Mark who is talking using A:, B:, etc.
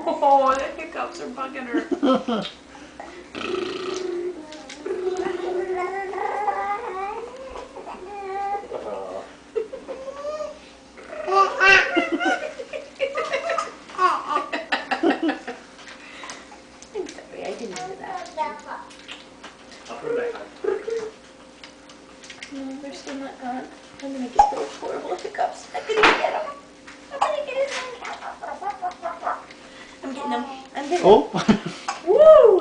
A: Oh, the hiccups are bugging her. I'm sorry, I didn't do that.
B: I'll put it back on.
A: No, they're still not gone. I'm gonna get those horrible hiccups. I'm gonna get them. I'm gonna get them. I'm getting them. I'm getting them.
B: Oh!
A: Woo!